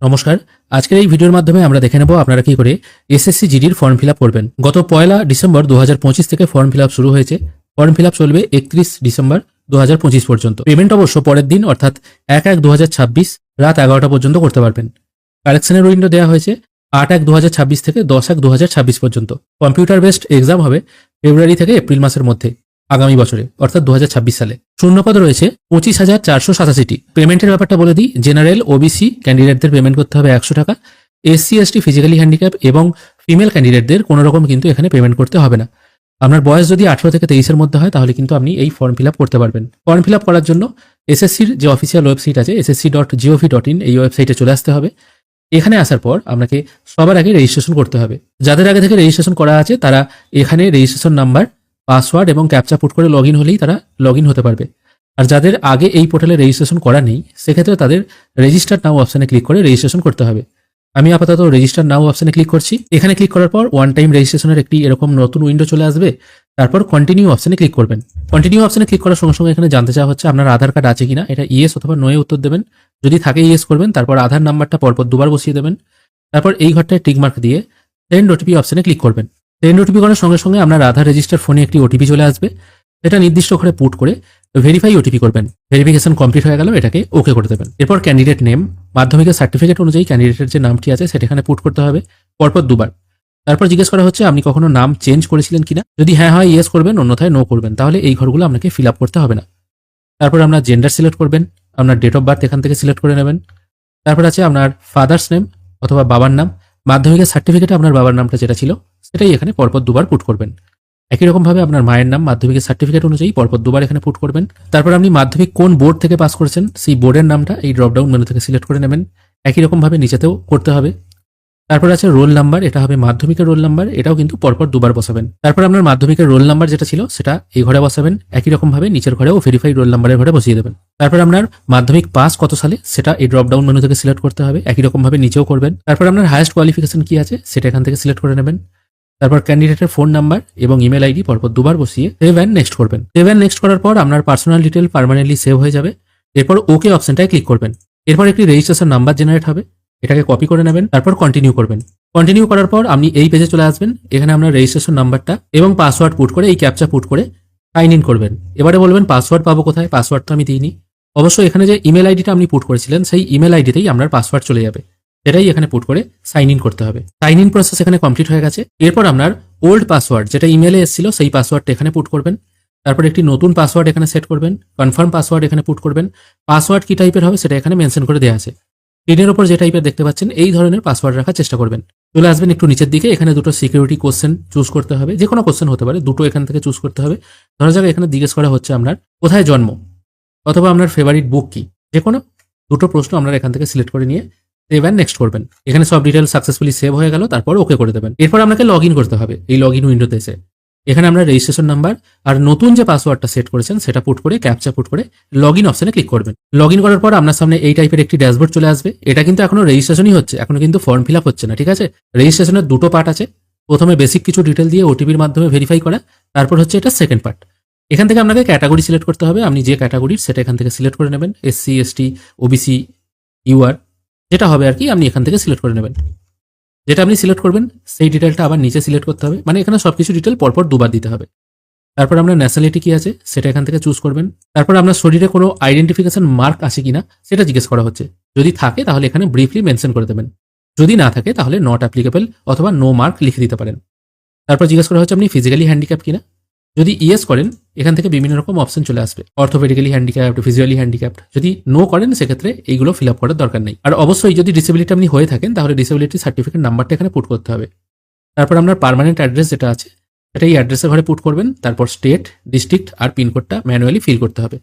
নমস্কার। আজকের এই ভিডিওর মাধ্যমে আমরা দেখে নেব আপনারা কি করে এসএসসি জিডির ফর্ম ফিল আপ করবেন। গত 1 ডিসেম্বর 2025 থেকে ফর্ম ফিল আপ শুরু হয়েছে। ফর্ম ফিল আপ চলবে 31 ডিসেম্বর 2025 পর্যন্ত। পেমেন্ট অবশ্য পরের দিন অর্থাৎ 1/1/2026 রাত 11টা পর্যন্ত করতে পারবেন। কারেকশনের উইন্ডো দেওয়া হয়েছে 8/1/2026 থেকে 10/1/2026 পর্যন্ত। কম্পিউটার বেসড এক্সাম হবে ফেব্রুয়ারি থেকে এপ্রিল মাসের মধ্যে আগামী বছরে অর্থাৎ 2026 সালে। শূন্যপদ রয়েছে 25,487টি। পেমেন্টের ব্যাপারটা বলে দিই, জেনারেল ওবিসি ক্যান্ডিডেটদের পেমেন্ট করতে হবে 100 টাকা। এসসি এসটি ফিজিক্যালি হ্যান্ডিক্যাপ এবং ফিমেল ক্যান্ডিডেটদের কোনো রকম কিন্তু এখানে পেমেন্ট করতে হবে না। আপনার বয়স যদি 18 থেকে 23-এর মধ্যে হয় তাহলে কিন্তু আপনি এই ফর্ম ফিল আপ করতে পারবেন। ফর্ম ফিল আপ করার জন্য এসএসসির যে অফিসিয়াল ওয়েবসাইট আছে ssc.gov.in এই ওয়েবসাইটে চলে আসতে হবে। এখানে আসার পর আপনাকে সবার আগে রেজিস্ট্রেশন করতে হবে। যাদের আগে থেকে রেজিস্ট্রেশন করা আছে তারা এখানে রেজিস্ট্রেশন নাম্বার, পাসওয়ার্ড এবং ক্যাপচা পুট করে লগ ইন হলেই তারা লগ ইন হতে পারবে। আর যাদের আগে এই পোর্টালে রেজিস্ট্রেশন করা নেই সেক্ষেত্রে তাদের রেজিস্টার নাও অপশানে ক্লিক করে রেজিস্ট্রেশন করতে হবে। আমি আপাতত রেজিস্টার নাও অপশানে ক্লিক করছি। এখানে ক্লিক করার পর ওয়ান টাইম রেজিস্ট্রেশনের একটি এরকম নতুন উইন্ডো চলে আসবে। তারপর কন্টিনিউ অপশানে ক্লিক করবেন। কন্টিনিউ অপশানে ক্লিক করার সঙ্গে সঙ্গে এখানে জানতে চাওয়া হচ্ছে আপনার আধার কার্ড আছে কিনা। এটা ইয়েস অথবা নোয়ে উত্তর দেবেন। যদি থাকে ইয়েস করবেন, তারপর আধার নাম্বারটা পরপর দুবার বসিয়ে দেবেন। তারপর এই ঘরটায় টিক মার্ক দিয়ে সেন্ড ওটিপি অপশানে ক্লিক করবেন। সেন্ড ওটিপি করার সঙ্গে সঙ্গে আপনার আধার রেজিস্টার ফোনে একটি ওটিপি চলে আসবে। এটা নির্দিষ্ট করে পুট করে ভেরিফাই ওটিপি করবেন। ভেরিফিকেশন কমপ্লিট হয়ে গেল, এটাকে ওকে করে দেবেন। এরপর ক্যান্ডিডেট নেম, মাধ্যমিকের সার্টিফিকেট অনুযায়ী ক্যান্ডিডেটের যে নামটি আছে সেটা এখানে পুট করতে হবে পরপর দুবার। তারপর জিজ্ঞেস করা হচ্ছে আপনি কখনো নাম চেঞ্জ করেছিলেন কিনা। যদি হ্যাঁ হয় ইয়েস করবেন, অন্যথায় নো করবেন। তাহলে এই ঘরগুলো আপনাকে ফিল আপ করতে হবে না। তারপর আপনার জেন্ডার সিলেক্ট করবেন, আপনার ডেট অফ বার্থ এখান থেকে সিলেক্ট করে নেবেন। তারপর আছে আপনার ফাদার্স নেম অথবা বাবার নাম। মাধ্যমিকের সার্টিফিকেটে আপনার বাবার নামটা যেটা ছিল সেটাই এখানে পরপর দুবার পুট করবেন। একই রকমভাবে আপনার মায়ের নাম মাধ্যমিকের সার্টিফিকেট অনুযায়ী পরপর দুবার এখানে পুট করবেন। তারপর আপনি মাধ্যমিক কোন বোর্ড থেকে পাস করেছেন সেই বোর্ডের নামটা এই ড্রপডাউন মেনু থেকে সিলেক্ট করে নেবেন। একই রকমভাবে নিচেতেও করতে হবে। তারপর আছে রোল নাম্বার, এটা হবে মাধ্যমিকের রোল নাম্বার, এটাও কিন্তু পরপর দুবার বসাবেন। তারপর আপনার মাধ্যমিকের রোল নাম্বার যেটা ছিল সেটা এই ঘরে বসাবেন। একই রকমভাবে নিচের ঘরেও ভেরিফাই রোল নাম্বারের ঘরে বসিয়ে দেবেন। তারপর আপনার মাধ্যমিক পাস কত সালে সেটা এই ড্রপডাউন মেনু থেকে সিলেক্ট করতে হবে। একই রকমভাবে নিচেও করবেন। তারপর আপনার হাইয়েস্ট কোয়ালিফিকেশন কি আছে সেটা এখান থেকে সিলেক্ট করে নেবেন। তারপর ক্যান্ডিডেটের ফোন নাম্বার এবং ইমেল আইডি পরপর দুবার বসিয়ে সেভ অ্যান্ড নেক্সট করবেন। সেভ অ্যান্ড নেক্সট করার পর আপনার পার্সোনাল ডিটেল পার্মানেন্টলি সেভ হয়ে যাবে। এরপর ওকে অপশনটায় ক্লিক করবেন। এরপর একটি রেজিস্ট্রেশন নাম্বার জেনারেট হবে, এটাকে কপি করে নেবেন। তারপর কন্টিনিউ করবেন। কন্টিনিউ করার পর আপনি এই পেজে চলে আসবেন। এখানে আপনার রেজিস্ট্রেশন নাম্বারটা এবং পাসওয়ার্ড পুট করে এই ক্যাপচা পুট করে সাইন ইন করবেন। এবারে বলবেন পাসওয়ার্ড পাবো কোথায়, পাসওয়ার্ড তো আমি দিইনি। অবশ্যই এখানে যে ইমেল আইডিটা আপনি পুট করেছিলেন সেই ইমেল আইডিতেই আপনার পাসওয়ার্ড চলে যাবে, সেটাই এখানে পুট করে সাইন ইন করতে হবে। সাইন ইন প্রসেস এখানে কমপ্লিট হয়ে গেছে। এরপর আপনার ওল্ড পাসওয়ার্ড যেটা ইমেলে এসেছিল সেই পাসওয়ার্ডটা এখানে পুট করবেন। তারপর একটি নতুন পাসওয়ার্ড এখানে সেট করবেন। কনফার্ম পাসওয়ার্ড এখানে পুট করবেন। পাসওয়ার্ড কি টাইপের হবে সেটা এখানে মেনশন করে দেওয়া আছে। স্ক্রিনের ওপর যে টাইপের দেখতে পাচ্ছেন এই ধরনের পাসওয়ার্ড রাখার চেষ্টা করবেন। চলে আসবেন একটু নিচের দিকে, এখানে দুটো সিকিউরিটি কোশ্চেন চুজ করতে হবে। যে কোনো কোশ্চেন হতে পারে, দুটো এখান থেকে চুজ করতে হবে। ধরা যাক এখানে জিজ্ঞেস করা হচ্ছে আপনার কোথায় জন্ম অথবা আপনার ফেভারিট বুক কি। যে কোনো দুটো প্রশ্ন আপনারা এখান থেকে সিলেক্ট করে নিয়ে সেভ অ্যান্ড নেক্সট করবেন। এখানে সব ডিটেল সাকসেসফুলি সেভ হয়ে গেল। তারপর ওকে করে দেবেন। এরপর আপনাকে লগ ইন করতে হবে। এই লগ ইন উইন্ডোতে এসে এখানে আমরা রেজিস্ট্রেশন নাম্বার আর নতুন যে পাসওয়ার্ডটা সেট করেছেন সেটা পুট করে ক্যাপচা পুট করে লগ ইন অপশনে ক্লিক করবেন। লগ ইন করার পর আপনার সামনে এই টাইপের একটি ড্যাশবোর্ড চলে আসবে। এটা কিন্তু এখনো রেজিস্ট্রেশনই হচ্ছে, এখনো কিন্তু ফর্ম ফিল আপ হচ্ছে না, ঠিক আছে। রেজিস্ট্রেশনের দুটো পার্ট আছে। প্রথমে বেসিক কিছু ডিটেল দিয়ে ওটিপির মাধ্যমে ভেরিফাই করা, তারপর হচ্ছে এটা সেকেন্ড পার্ট। এখান থেকে আপনাকে ক্যাটাগরি সিলেক্ট করতে হবে। আপনি যে ক্যাটাগরির সেটা এখান থেকে সিলেক্ট করে নেবেন। এসসি এসটি ওবিসি ইউআর যেটা হবে আর কি, আপনি এখান থেকে সিলেক্ট করে নেবেন। যেটা আপনি সিলেক্ট করবেন সেই ডিটেলটা আবার নিচে সিলেক্ট করতে হবে, মানে এখানে সবকিছু ডিটেল পরপর দুবার দিতে হবে। তারপর আপনার ন্যাশনালিটি কি আছে সেটা এখান থেকে চুজ করবেন। তারপর আপনার শরীরে কোনো আইডেন্টিফিকেশন মার্ক আছে কিনা সেটা জিজ্ঞেস করা হচ্ছে। যদি থাকে তাহলে এখানে ব্রিফলি মেনশন করে দেবেন। যদি না থাকে তাহলে নট অ্যাপ্লিকেবল অথবা নো মার্ক লিখে দিতে পারেন। তারপর জিজ্ঞেস করা হচ্ছে আপনি ফিজিক্যালি হ্যান্ডিক্যাপ কিনা। যদি ইয়েস করেন এখান থেকে বিভিন্ন রকম অপশন চলে আসবে, অর্থোপেডিক্যালি হ্যান্ডিক্যাপ্ট, ফিজিক্যালি হ্যান্ডিক্যাপ্ট। যদি নো করেন সেক্ষেত্রে এইগুলো ফিল আপ করার দরকার নেই। আর অবশ্যই যদি ডিসেবিলিটি আপনি হয়ে থাকেন তাহলে ডিসেবিলিটি সার্টিফিকেট নাম্বারটা এখানে পুট করতে হবে। তারপর আপনার পার্মানেন্ট অ্যাড্রেস যেটা আছে এটা এই অ্যাড্রেসের ঘরে পুট করবেন। তারপর স্টেট, ডিস্ট্রিক্ট আর পিনকোডটা ম্যানুয়ালি ফিল করতে হবে।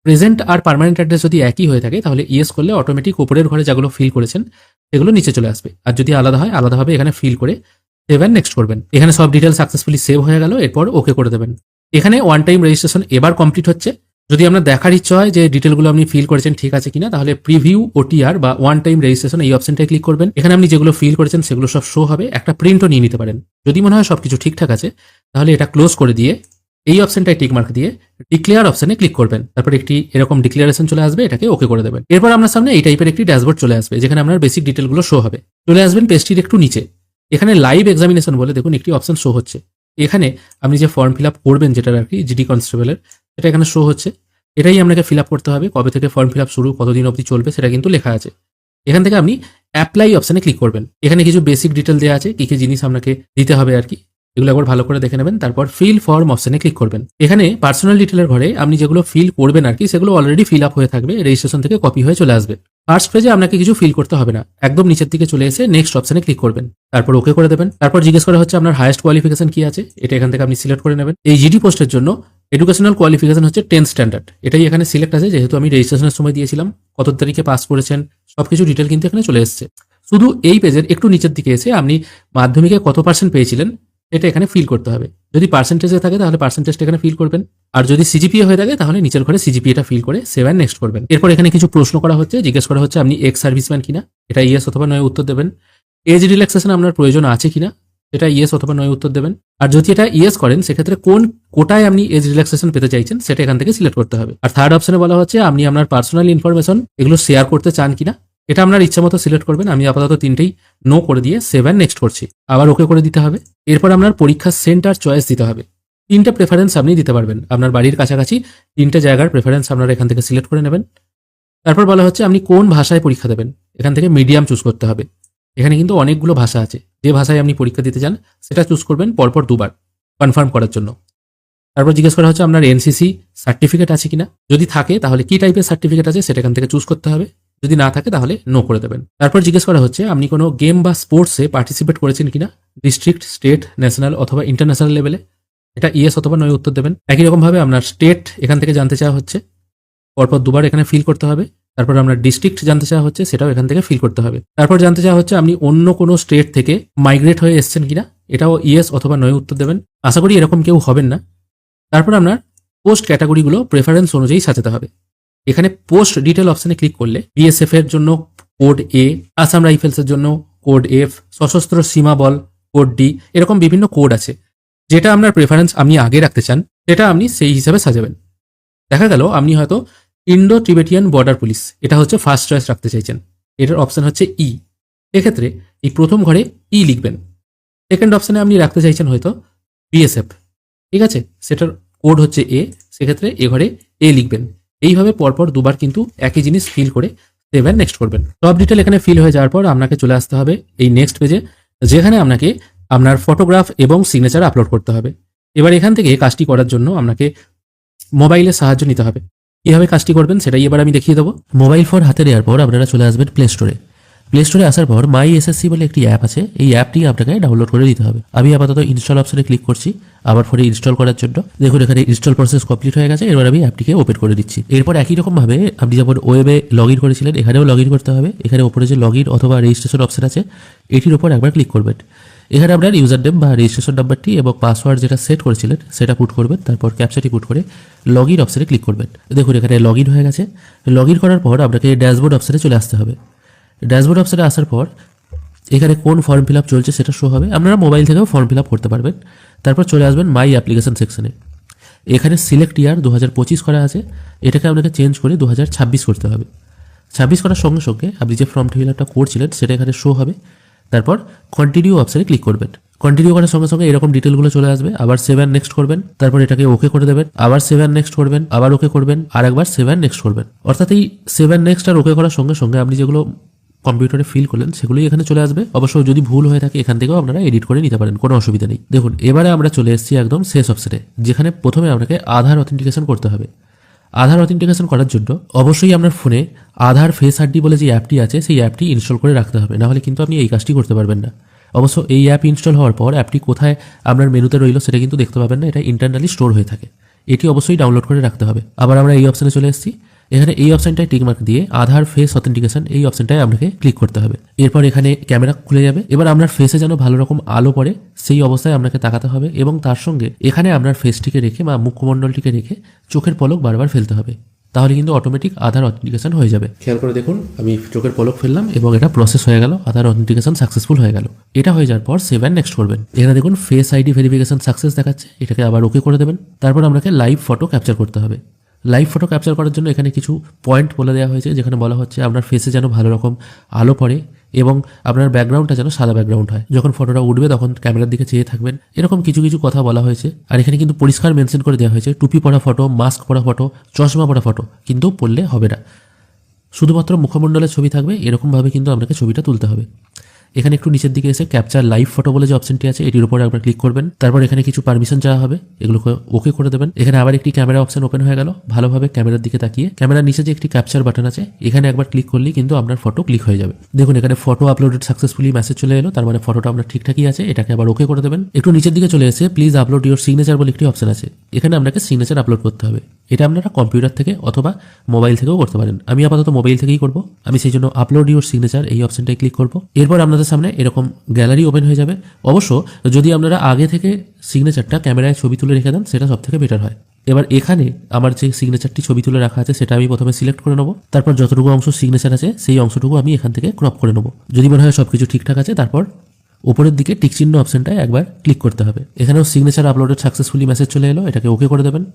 প্রেজেন্ট আর পার্মানেন্ট অ্যাড্রেস যদি একই হয়ে থাকে তাহলে ইয়েস করলে অটোমেটিক উপরের ঘরে যেগুলো ফিল করেছেন সেগুলো নিচে চলে আসবে। আর যদি আলাদা হয় আলাদাভাবে এখানে ফিল করে সেভ অ্যান্ড নেক্সট করবেন। এখানে সব ডিটেল সাকসেসফুলি সেভ হয়ে গেল। এরপর ওকে করে দেবেন। এখানে ওয়ান টাইম রেজিস্ট্রেশন এবার কমপ্লিট হচ্ছে। যদি আপনার দেখার ইচ্ছা হয় যে ডিটেলগুলো আপনি ফিল করেছেন ঠিক আছে কিনা তাহলে প্রিভিউ ওটিআর বা ওয়ান টাইম রেজিস্ট্রেশন এই অপশনটায় ক্লিক করবেন। এখানে আপনি যেগুলো ফিল করেছেন সেগুলো সব শো হবে। একটা প্রিন্টও নিয়ে নিতে পারেন। যদি মনে হয় সবকিছু ঠিকঠাক আছে তাহলে এটা ক্লোজ করে দিয়ে এই অপশনটায় টিক মার্ক দিয়ে ডিক্লেয়ার অপশনে ক্লিক করবেন। তারপর একটি এরকম ডিক্লারেশন চলে আসবে, এটাকে ওকে করে দেবেন। এরপর আপনার সামনে এই টাইপের একটি ড্যাশবোর্ড চলে আসবে, যেখানে আপনার বেসিক ডিটেলগুলো শো হবে। চলে আসবেন পেজটির একটু নিচে, এখানে লাইভ এক্সামিনেশন বলে দেখুন একটি অপশন শো হচ্ছে। এখানে আপনি যে ফর্ম ফিল আপ করবেন, যেটা আর কি জিডি কনস্টেবলের, সেটা এখানে শো হচ্ছে। এটাই আপনাকে ফিল আপ করতে হবে। কবে থেকে ফর্ম ফিল আপ শুরু, কতদিন অবধি চলবে, সেটা কিন্তু লেখা আছে। এখান থেকে আপনি অ্যাপ্লাই অপশনে ক্লিক করবেন। এখানে কিছু বেসিক ডিটেল দেওয়া আছে, কি কি জিনিস আপনাকে দিতে হবে আর কি, এগুলো একবার ভালো করে দেখে নেবেন। তারপর ফিল ফর্ম অপশনে ক্লিক করবেন। এখানে পার্সোনাল ডিটেলের ঘরে আপনি যেগুলো ফিল করবেন আর কি, সেগুলো অলরেডি ফিল আপ হয়ে থাকবে, রেজিস্ট্রেশন থেকে কপি হয়ে চলে আসবে। ফার্স্ট পেজে আপনাকে কিছু ফিল করতে হবে না, একদম নিচের দিকে চলে এসে নেক্সট অপশনে ক্লিক করবেন। তারপর ওকে করে দেবেন। তারপর জিজ্ঞেস করা হচ্ছে আপনার হাইয়েস্ট কোয়ালিফিকেশন কি আছে, এটা এখান থেকে আপনি সিলেক্ট করে নেবেন। এই জিডি পোস্টের জন্য এডুকেশনাল কোয়ালিফিকেশন হচ্ছে 10 স্ট্যান্ডার্ড, এটাই এখানে সিলেক্ট আছে, যেহেতু আমি রেজিস্ট্রেশনের সময় দিয়েছিলাম, কত তারিখে পাস করেছেন, সবকিছু ডিটেল কিন্তু এখানে চলে এসেছে। শুধু এই পেজের একটু নিচের দিকে এসে আপনি মাধ্যমিকে কত পার্সেন্ট পেয়েছিলেন এটা এখানে ফিল করতে হবে। যদি পার্সেন্টেজে থাকে তাহলে পার্সেন্টেজটা এখানে ফিল করবেন, আর যদি সিজিপিএ হয়ে থাকে তাহলে নিচের ঘরে সিজিপিএটা ফিল করে সেভ নেক্সট করবেন। এরপর এখানে কিছু প্রশ্ন করা হচ্ছে, জিজ্ঞেস করা হচ্ছে আপনি এক্স সার্ভিসম্যান কিনা, এটা ইয়েস অথবা নয় উত্তর দেবেন। এজ রিল্যাক্সেশন আপনার প্রয়োজন আছে কিনা, এটা ইয়েস অথবা নয় উত্তর দেবেন। আর যদি এটা ইয়েস করেন, সেক্ষেত্রে কোন কোটায় আপনি এজ রিল্যাক্সেশন পেতে চাইছেন সেটা এখান থেকে সিলেক্ট করতে হবে। আর থার্ড অপশনে বলা হচ্ছে আপনি আপনার পার্সোনাল ইনফরমেশন এগুলো শেয়ার করতে চান কিনা, এটা আপনার ইচ্ছা মতো সিলেক্ট করবেন। আমি আপাতত তিনটেই নো করে দিয়ে সেভ নেক্সট করছি, আবার ওকে করে দিতে হবে। এরপর আপনার পরীক্ষার সেন্টার চয়েস দিতে হবে। তিনটে প্রেফারেন্স আপনি দিতে পারবেন, আপনার বাড়ির কাছাকাছি তিনটে জায়গার প্রেফারেন্স আপনারা এখান থেকে সিলেক্ট করে নেবেন। তারপর বলা হচ্ছে আপনি কোন ভাষায় পরীক্ষা দেবেন, এখান থেকে মিডিয়াম চুজ করতে হবে। এখানে কিন্তু অনেকগুলো ভাষা আছে, যে ভাষায় আপনি পরীক্ষা দিতে চান সেটা চুজ করবেন পরপর দুবার কনফার্ম করার জন্য। তারপর জিজ্ঞেস করা হচ্ছে আপনার এনসিসি সার্টিফিকেট আছে কিনা, যদি থাকে তাহলে কি টাইপের সার্টিফিকেট আছে সেটা এখান থেকে চুজ করতে হবে, যদি না থাকে তাহলে নো করে দেবেন। তারপর জিজ্ঞেস করা হচ্ছে আপনি কোনো গেম বা স্পোর্টসে পার্টিসিপেট করেছেন কিনা, ডিস্ট্রিক্ট, স্টেট, ন্যাশনাল অথবা ইন্টারন্যাশনাল লেভেলে, এটা ইয়েস অথবা নয় উত্তর দেবেন। একই রকমভাবে আপনার স্টেট এখান থেকে জানতে চাওয়া হচ্ছে, পরপর দুবার এখানে ফিল করতে হবে। তারপর আপনার ডিস্ট্রিক্ট জানতে চাওয়া হচ্ছে, সেটাও এখান থেকে ফিল করতে হবে। তারপর জানতে চাওয়া হচ্ছে আপনি অন্য কোনো স্টেট থেকে মাইগ্রেট হয়ে এসেছেন কিনা, এটাও ইয়েস অথবা নয় উত্তর দেবেন। আশা করি এরকম কেউ হবেন না। তারপর আপনার পোস্ট ক্যাটাগরিগুলো প্রেফারেন্স অনুযায়ী সাজাতে হবে। এখানে পোস্ট ডিটেল অপশনে ক্লিক করলে বিএসএফ এর জন্য কোড এ, আসাম রাইফেলসের জন্য কোড এফ, সশস্ত্র সীমা বল কোড ডি, এরকম বিভিন্ন কোড আছে। যেটা আপনার প্রেফারেন্স আপনি আগে রাখতে চান সেটা আপনি সেই হিসাবে সাজাবেন। দেখা গেল আপনি হয়তো ইন্ডো টিবেটিয়ান বর্ডার পুলিশ, এটা হচ্ছে ফার্স্ট চয়েস রাখতে চাইছেন, এটার অপশন হচ্ছে ই, এক্ষেত্রে এই প্রথম ঘরে ই লিখবেন। সেকেন্ড অপশনে আপনি রাখতে চাইছেন হয়তো বিএসএফ, ঠিক আছে, সেটার কোড হচ্ছে এ, সেক্ষেত্রে এ ঘরে এ লিখবেন। এইভাবে পরপর দুবার কিন্তু একই জিনিস ফিল করে সেভ নেক্সট করবেন। সব ডিটেল এখানে ফিল হয়ে যাওয়ার পর আপনাকে চলে আসতে হবে এই নেক্সট পেজে, যেখানে আপনাকে আপনার ফটোগ্রাফ এবং সিগনেচার আপলোড করতে হবে। এবার এখান থেকে কাজটি করার জন্য আপনাকে মোবাইলের সাহায্য নিতে হবে। কীভাবে কাজটি করবেন সেটাই এবার আমি দেখিয়ে দেবো। মোবাইল ফোন হাতে নেওয়ার পর আপনারা চলে আসবেন প্লে স্টোরে। প্লে স্টোরে আসার পর মাই এসএসসি বলে একটি অ্যাপ আছে, এই অ্যাপটি আপনাকে ডাউনলোড করে দিতে হবে। আমি আপাতত ইনস্টল অপশনে ক্লিক করছি আবার ফোনে ইনস্টল করার জন্য। দেখুন এখানে ইনস্টল প্রসেস কমপ্লিট হয়ে গেছে। এবার আমি অ্যাপটিকে ওপেন করে দিচ্ছি। এরপর একই রকমভাবে আপনি যেমন ওয়েবে লগ ইন করেছিলেন, এখানেও লগ ইন করতে হবে। এখানে ওপরে যে লগ ইন অথবা রেজিস্ট্রেশন অপশন আছে, এটির উপর একবার ক্লিক করবেন। এখানে আপনার ইউজার নেম বা রেজিস্ট্রেশন নাম্বারটি এবং পাসওয়ার্ড যেটা সেট করেছিলেন সেটা পুট করবেন। তারপর ক্যাপচাটি পুট করে লগ ইন অপশনে ক্লিক করবেন। দেখুন এখানে লগ ইন হয়ে গেছে। লগ ইন করার পর আপনাকে ড্যাশবোর্ড অপশনে চলে আসতে হবে। ড্যাশবোর্ড অপশনে আসার পর এখানে কোন ফর্ম ফিল আপ চলছে সেটা শো হবে। আপনারা মোবাইল থেকেও ফর্ম ফিল আপ করতে পারবেন। তারপর চলে আসবেন মাই অ্যাপ্লিকেশন সেকশনে। এখানে সিলেক্ট ইয়ার 2025 করা আছে, এটাকে আপনাকে চেঞ্জ করে 2026 করতে হবে। 26 করার সঙ্গে সঙ্গে আপনি যে ফর্ম ফিল আপটা করছিলেন সেটা এখানে শো হবে। তারপর কন্টিনিউ অপশনে ক্লিক করবেন। কন্টিনিউ করার সঙ্গে সঙ্গে এরকম ডিটেলগুলো চলে আসবে। আবার সেভ নেক্সট করবেন, তারপর এটাকে ওকে করে দেবেন, আবার সেভ নেক্সট করবেন, আবার ওকে করবেন, আর একবার সেভ নেক্সট করবেন। অর্থাৎ এই সেভ নেক্সট আর ওকে করার সঙ্গে সঙ্গে আপনি যেগুলো কম্পিউটারে ফিল করলেন সেগুলোই এখানে চলে আসবে। অবশ্য যদি ভুল হয়ে থাকে এখান থেকেও আপনারা এডিট করে নিতে পারেন, কোনো অসুবিধা নেই। দেখুন এবারে আমরা চলে এসেছি একদম শেষ অপশনে, যেখানে প্রথমে আপনাকে আধার অথেন্টিকেশন করতে হবে। আধার অথেন্টিকেশন করার জন্য অবশ্যই আপনার ফোনে আধার ফেস আইডি বলে যে অ্যাপটি আছে সেই অ্যাপটি ইনস্টল করে রাখতে হবে, নাহলে কিন্তু আপনি এই কাজটি করতে পারবেন না। অবশ্য এই অ্যাপ ইনস্টল হওয়ার পর অ্যাপটি কোথায় আপনার মেনুতে রইল সেটা কিন্তু দেখতে পাবেন না, এটা ইন্টারনালি স্টোর হয়ে থাকে। এটি অবশ্যই ডাউনলোড করে রাখতে হবে। আবার আমরা এই অপশনে চলে এসেছি। এখানে এই অপশনটায় টিকমার্ক দিয়ে আধার ফেস অথেন্টিকেশন এই অপশনটায় আপনাকে ক্লিক করতে হবে। এরপর এখানে ক্যামেরা খুলে যাবে। এবার আপনার ফেসে যেন ভালো রকম আলো পড়ে সেই অবস্থায় আপনাকে তাকাতে হবে এবং তার সঙ্গে এখানে আপনার ফেসটিকে রেখে বা মুখমণ্ডলটিকে রেখে চোখের পলক বারবার ফেলতে হবে। তাহলে কিন্তু অটোমেটিক আধার অথেন্টিকেশন হয়ে যাবে। খেয়াল করে দেখুন, আমি চোখের পলক ফেললাম এবং এটা প্রসেস হয়ে গেল, আধার অথেন্টিকেশন সাকসেসফুল হয়ে গেল। এটা হয়ে যাওয়ার পর সেভ অ্যান্ড নেক্সট করবেন। এখানে দেখুন ফেস আইডি ভেরিফিকেশন সাকসেস দেখাচ্ছে, এটাকে আবার ওকে করে দেবেন। তারপর আপনাকে লাইভ ফটো ক্যাপচার করতে হবে। লাইভ ফটো ক্যাপচার করার জন্য এখানে কিছু পয়েন্ট বলে দেওয়া হয়েছে, যেখানে বলা হচ্ছে আপনার ফেসে যেন ভালো রকম আলো পড়ে এবং আপনার ব্যাকগ্রাউন্ডটা যেন সাদা ব্যাকগ্রাউন্ড হয়। যখন ফটোটা উঠবে তখন ক্যামেরার দিকে চেয়ে থাকবেন, এরকম কিছু কিছু কথা বলা হয়েছে। আর এখানে কিন্তু পরিষ্কার মেনশন করে দেওয়া হয়েছে টুপি পরা ফটো, মাস্ক পরা ফটো, চশমা পরা ফটো কিন্তু পড়লে হবে না, শুধুমাত্র মুখমণ্ডলের ছবি থাকবে, এরকমভাবে কিন্তু আপনাকে ছবিটা তুলতে হবে। এখানে একটু নিচের দিকে এসে ক্যাপচার লাইভ ফটো বলে যে অপশনটি আছে এটির উপরে একবার ক্লিক করবেন। তারপর এখানে কিছু পারমিশন চাওয়া হবে, এগুলোকে ওকে করে দেবেন। এখানে আবার একটি ক্যামেরা অপশন ওপেন হয়ে গেল। ভালোভাবে ক্যামেরার দিকে তাকিয়ে ক্যামেরার নিচে যে একটি ক্যাপচার বাটন আছে এখানে একবার ক্লিক করলেই কিন্তু আপনার ফটো ক্লিক হয়ে যাবে। দেখুন এখানে ফটো আপলোডেড সাকসেসফুলি মেসেজ চলে এলো, তার মানে ফটোটা আপনার ঠিকঠাকই আছে। এটাকে আবার ওকে করে দেবেন। একটু নিচের দিকে চলে এসে প্লিজ আপলোড ইউর সিগনেচার বলে একটি অপশন আছে, এখানে আপনাকে সিগনেচার আপলোড করতে হবে। এটা আপনারা কম্পিউটার থেকে অথবা মোবাইল থেকেও করতে পারেন। আমি আপাতত মোবাইল থেকেই করব, আমি সেই জন্য আপলোড ইউর সিগনেচার এই অপশনটায় ক্লিক করব। এরপর আপনাদের সামনে এরকম গ্যালারি ওপেন হয়ে যাবে। অবশ্য যদি আপনারা আগে থেকে সিগনেচারটা ক্যামেরায় ছবি তুলে রেখে দেন সেটা সব থেকে বেটার হয়। এবার এখানে আমার যে সিগনেচারটি ছবি তুলে রাখা আছে সেটা আমি প্রথমে সিলেক্ট করে নেবো। তারপর যতটুকু অংশ সিগনেচার আছে সেই অংশটুকু আমি এখান থেকে ক্রপ করে নেবো। যদি মনে হয় সবকিছু ঠিকঠাক আছে তারপর উপরের দিকে টিক চিহ্ন অপশনটায় একবার ক্লিক করতে হবে। এখানেও সিগনেচার আপলোডেড সাকসেসফুলি মেসেজ চলে এলো, এটাকে ওকে করে দেবেন।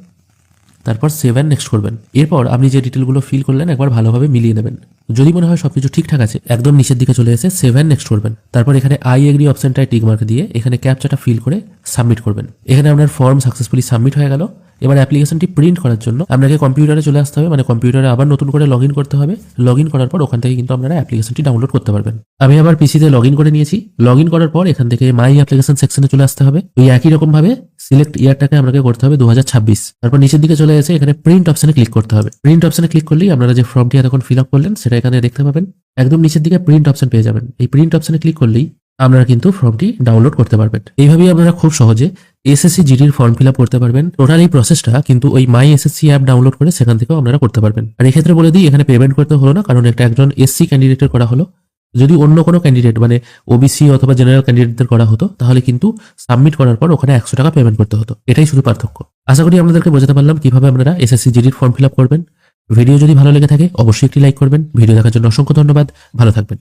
তারপর সেভ অ্যান্ড নেক্সট করবেন। এরপর আপনি যে ডিটেলগুলো ফিল করলেন একবার ভালোভাবে মিলিয়ে নেবেন। যদি মনে হয় সবকিছু ঠিকঠাক আছে একদম নিচের দিকে চলে এসে সেভ অ্যান্ড নেক্সট করবেন। তারপর এখানে আই এগ্রি অপশনটায় টিক মার্ক দিয়ে এখানে ক্যাপচাটা ফিল করে সাবমিট করবেন। এখানে আপনার ফর্ম সাকসেসফুলি সাবমিট হয়ে গেল। এবার অ্যাপ্লিকেশনটি প্রিন্ট করার জন্য আপনাকে কম্পিউটারে চলে আসতে হবে, মানে কম্পিউটারে আবার নতুন করে লগ ইন করতে হবে। লগ ইন করার পর ওখান থেকে কিন্তু আপনারা অ্যাপ্লিকেশনটি ডাউনলোড করতে পারবেন। আমি আবার পিসিতে লগ ইন করে নিয়েছি। লগ ইন করার পর এখান থেকে মাই অ্যাপ্লিকেশন সেকশনে চলে আসতে হবে। ওই একই রকম ভাবে সিলেক্ট ইয়ারটাকে আপনাকে করতে হবে 2026। তারপর নিচের দিকে চলে এসে এখানে প্রিন্ট অপশনে ক্লিক করতে হবে। প্রিন্ট অপশনে ক্লিক করলেই আপনারা যে ফর্মটি এতক্ষণ ফিল আপ করলেন সেটা এখানে দেখতে পাবেন। একদম নিচের দিকে প্রিন্ট অপশন পেয়ে যাবেন। এই প্রিন্ট অপশনে ক্লিক করলেই আপনারা কিন্তু ফর্মটি ডাউনলোড করতে পারবেন। এইভাবেই আপনারা খুব সহজে এসএসসি জিডির ফর্ম ফিল আপ করতে পারবেন। টোটাল এই প্রসেসটা কিন্তু ওই মাই এসএসসি অ্যাপ ডাউনলোড করে সেখান থেকেও আপনারা করতে পারবেন। আর এক্ষেত্রে বলে দিই এখানে পেমেন্ট করতে হলো না, কারণ এটা একজন এসসি ক্যান্ডিডেটের করা হলো। যদি অন্য কোনো ক্যান্ডিডেট মানে ওবিসি অথবা জেনারেল ক্যান্ডিডেটদের করা হতো তাহলে কিন্তু সাবমিট করার পর ওখানে 100 টাকা পেমেন্ট করতে হতো। এটাই শুধু পার্থক্য। আশা করি আপনাদেরকে বোঝাতে পারলাম কিভাবে আপনারা এসএসসি জিডির ফর্ম ফিল আপ করবেন। ভিডিও যদি ভালো লেগে থাকে অবশ্যই একটি লাইক করবেন। ভিডিও দেখার জন্য অসংখ্য ধন্যবাদ। ভালো থাকবেন।